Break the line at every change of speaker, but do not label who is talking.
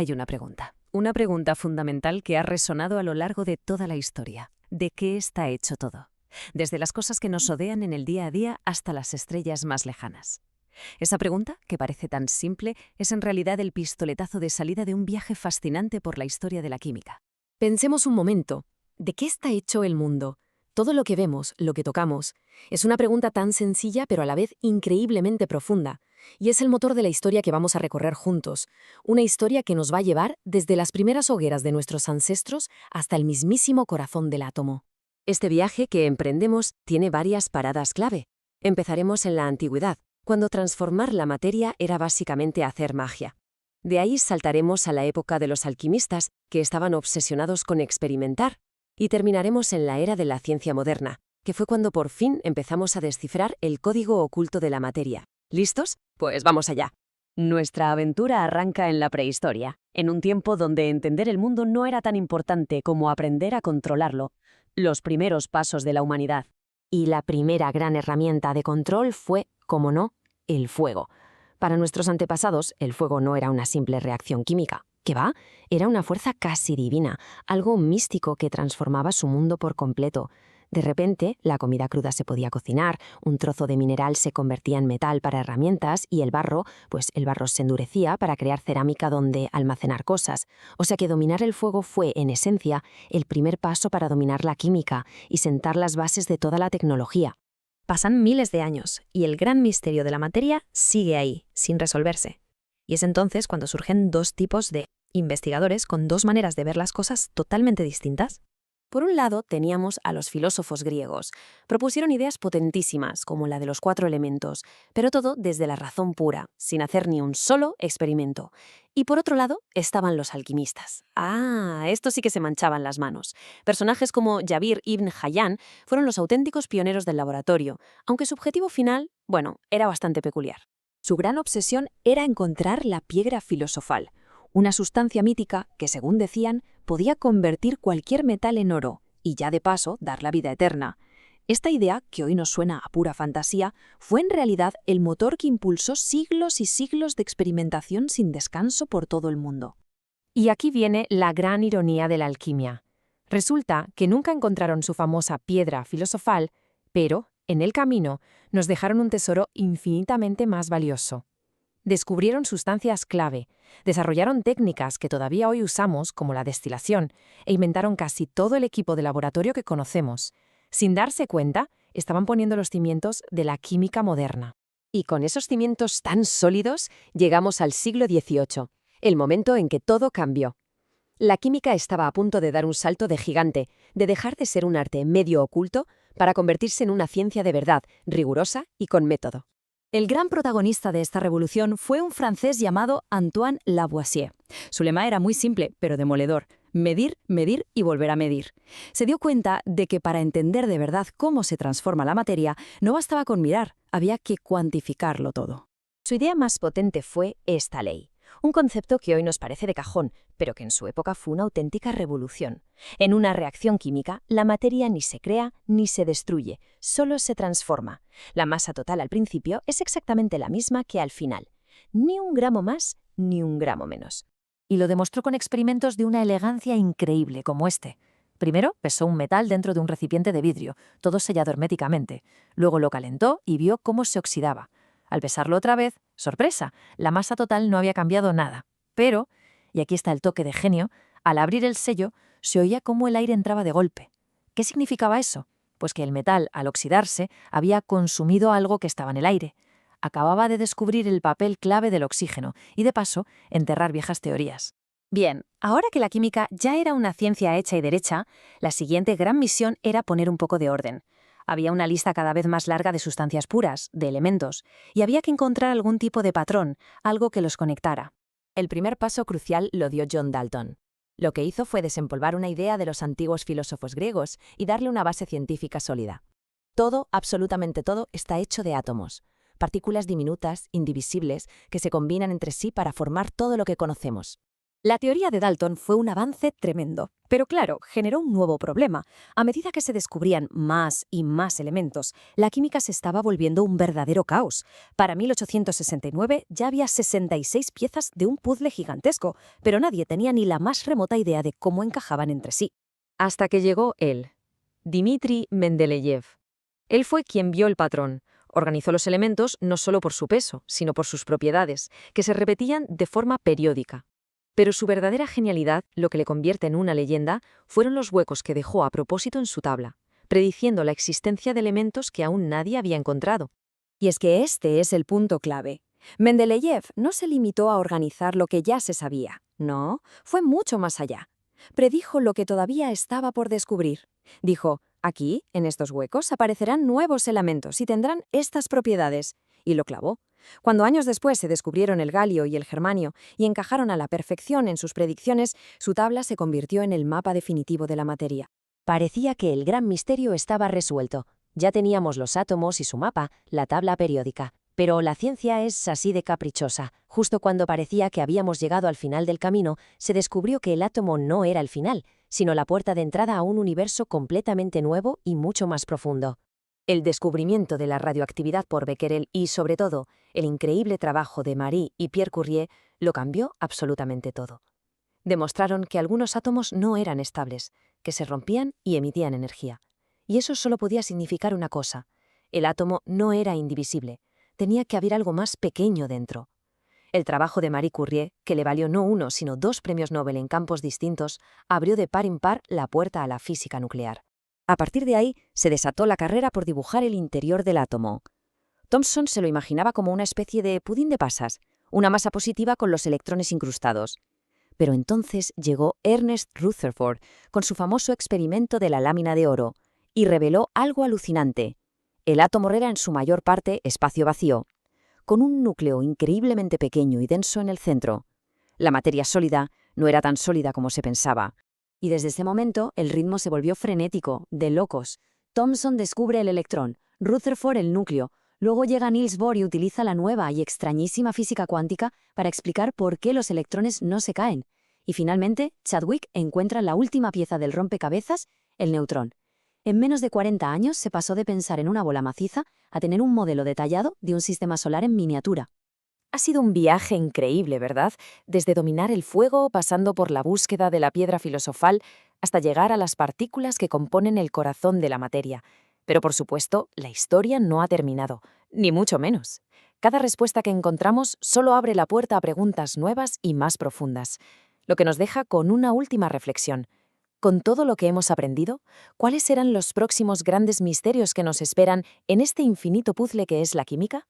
hay una pregunta fundamental que ha resonado a lo largo de toda la historia. ¿De qué está hecho todo? Desde las cosas que nos rodean en el día a día hasta las estrellas más lejanas. Esa pregunta, que parece tan simple, es en realidad el pistoletazo de salida de un viaje fascinante por la historia de la química. Pensemos un momento. ¿De qué está hecho el mundo? Todo lo que vemos, lo que tocamos, es una pregunta tan sencilla pero a la vez increíblemente profunda. Y es el motor de la historia que vamos a recorrer juntos. Una historia que nos va a llevar desde las primeras hogueras de nuestros ancestros hasta el mismísimo corazón del átomo. Este viaje que emprendemos tiene varias paradas clave. Empezaremos en la antigüedad, cuando transformar la materia era básicamente hacer magia. De ahí saltaremos a la época de los alquimistas, que estaban obsesionados con experimentar, y terminaremos en la era de la ciencia moderna, que fue cuando por fin empezamos a descifrar el código oculto de la materia. ¿Listos? Pues vamos allá. Nuestra aventura arranca en la prehistoria, en un tiempo donde entender el mundo no era tan importante como aprender a controlarlo. Los primeros pasos de la humanidad. Y la primera gran herramienta de control fue, como no, el fuego. Para nuestros antepasados, el fuego no era una simple reacción química. ¿Qué va? Era una fuerza casi divina, algo místico que transformaba su mundo por completo. De repente, la comida cruda se podía cocinar, un trozo de mineral se convertía en metal para herramientas y el barro se endurecía para crear cerámica donde almacenar cosas. O sea que dominar el fuego fue, en esencia, el primer paso para dominar la química y sentar las bases de toda la tecnología.
Pasan miles de años y el gran misterio de la materia sigue ahí, sin resolverse. Y es entonces cuando surgen dos tipos de investigadores con dos maneras de ver las cosas totalmente distintas.
Por un lado, teníamos a los filósofos griegos. Propusieron ideas potentísimas, como la de los 4 elementos, pero todo desde la razón pura, sin hacer ni un solo experimento. Y por otro lado, estaban los alquimistas. Estos sí que se manchaban las manos. Personajes como Jabir ibn Hayyan fueron los auténticos pioneros del laboratorio, aunque su objetivo final, era bastante peculiar.
Su gran obsesión era encontrar la piedra filosofal, una sustancia mítica que, según decían, podía convertir cualquier metal en oro y ya de paso dar la vida eterna. Esta idea, que hoy nos suena a pura fantasía, fue en realidad el motor que impulsó siglos y siglos de experimentación sin descanso por todo el mundo.
Y aquí viene la gran ironía de la alquimia. Resulta que nunca encontraron su famosa piedra filosofal, pero, en el camino, nos dejaron un tesoro infinitamente más valioso. Descubrieron sustancias clave, desarrollaron técnicas que todavía hoy usamos, como la destilación, e inventaron casi todo el equipo de laboratorio que conocemos. Sin darse cuenta, estaban poniendo los cimientos de la química moderna.
Y con esos cimientos tan sólidos, llegamos al siglo XVIII, el momento en que todo cambió. La química estaba a punto de dar un salto de gigante, de dejar de ser un arte medio oculto para convertirse en una ciencia de verdad, rigurosa y con método.
El gran protagonista de esta revolución fue un francés llamado Antoine Lavoisier. Su lema era muy simple, pero demoledor: medir, medir y volver a medir. Se dio cuenta de que para entender de verdad cómo se transforma la materia, no bastaba con mirar, había que cuantificarlo todo.
Su idea más potente fue esta ley. Un concepto que hoy nos parece de cajón, pero que en su época fue una auténtica revolución. En una reacción química, la materia ni se crea ni se destruye, solo se transforma. La masa total al principio es exactamente la misma que al final. Ni un gramo más, ni un gramo menos.
Y lo demostró con experimentos de una elegancia increíble, como este. Primero, pesó un metal dentro de un recipiente de vidrio, todo sellado herméticamente. Luego lo calentó y vio cómo se oxidaba. Al pesarlo otra vez, ¡sorpresa!, la masa total no había cambiado nada. Pero, y aquí está el toque de genio, al abrir el sello, se oía cómo el aire entraba de golpe. ¿Qué significaba eso? Pues que el metal, al oxidarse, había consumido algo que estaba en el aire. Acababa de descubrir el papel clave del oxígeno y, de paso, enterrar viejas teorías.
Bien, ahora que la química ya era una ciencia hecha y derecha, la siguiente gran misión era poner un poco de orden. Había una lista cada vez más larga de sustancias puras, de elementos, y había que encontrar algún tipo de patrón, algo que los conectara.
El primer paso crucial lo dio John Dalton. Lo que hizo fue desempolvar una idea de los antiguos filósofos griegos y darle una base científica sólida. Todo, absolutamente todo, está hecho de átomos, partículas diminutas, indivisibles, que se combinan entre sí para formar todo lo que conocemos.
La teoría de Dalton fue un avance tremendo, pero claro, generó un nuevo problema. A medida que se descubrían más y más elementos, la química se estaba volviendo un verdadero caos. Para 1869 ya había 66 piezas de un puzzle gigantesco, pero nadie tenía ni la más remota idea de cómo encajaban entre sí.
Hasta que llegó él, Dmitri Mendeleev. Él fue quien vio el patrón. Organizó los elementos no solo por su peso, sino por sus propiedades, que se repetían de forma periódica. Pero su verdadera genialidad, lo que le convierte en una leyenda, fueron los huecos que dejó a propósito en su tabla, prediciendo la existencia de elementos que aún nadie había encontrado.
Y es que este es el punto clave. Mendeleev no se limitó a organizar lo que ya se sabía, no, fue mucho más allá. Predijo lo que todavía estaba por descubrir. Dijo, aquí, en estos huecos, aparecerán nuevos elementos y tendrán estas propiedades. Y lo clavó. Cuando años después se descubrieron el galio y el germanio y encajaron a la perfección en sus predicciones, su tabla se convirtió en el mapa definitivo de la materia.
Parecía que el gran misterio estaba resuelto. Ya teníamos los átomos y su mapa, la tabla periódica. Pero la ciencia es así de caprichosa. Justo cuando parecía que habíamos llegado al final del camino, se descubrió que el átomo no era el final, sino la puerta de entrada a un universo completamente nuevo y mucho más profundo. El descubrimiento de la radioactividad por Becquerel y, sobre todo, el increíble trabajo de Marie y Pierre Curie lo cambió absolutamente todo. Demostraron que algunos átomos no eran estables, que se rompían y emitían energía. Y eso solo podía significar una cosa: el átomo no era indivisible, tenía que haber algo más pequeño dentro. El trabajo de Marie Curie, que le valió no uno sino 2 premios Nobel en campos distintos, abrió de par en par la puerta a la física nuclear.
A partir de ahí, se desató la carrera por dibujar el interior del átomo. Thomson se lo imaginaba como una especie de pudín de pasas, una masa positiva con los electrones incrustados. Pero entonces llegó Ernest Rutherford con su famoso experimento de la lámina de oro y reveló algo alucinante. El átomo era en su mayor parte espacio vacío, con un núcleo increíblemente pequeño y denso en el centro. La materia sólida no era tan sólida como se pensaba. Y desde ese momento el ritmo se volvió frenético, de locos. Thomson descubre el electrón, Rutherford el núcleo. Luego llega Niels Bohr y utiliza la nueva y extrañísima física cuántica para explicar por qué los electrones no se caen. Y finalmente, Chadwick encuentra la última pieza del rompecabezas, el neutrón. En menos de 40 años se pasó de pensar en una bola maciza a tener un modelo detallado de un sistema solar en miniatura.
Ha sido un viaje increíble, ¿verdad? Desde dominar el fuego, pasando por la búsqueda de la piedra filosofal, hasta llegar a las partículas que componen el corazón de la materia. Pero por supuesto, la historia no ha terminado, ni mucho menos. Cada respuesta que encontramos solo abre la puerta a preguntas nuevas y más profundas, lo que nos deja con una última reflexión. Con todo lo que hemos aprendido, ¿cuáles serán los próximos grandes misterios que nos esperan en este infinito puzzle que es la química?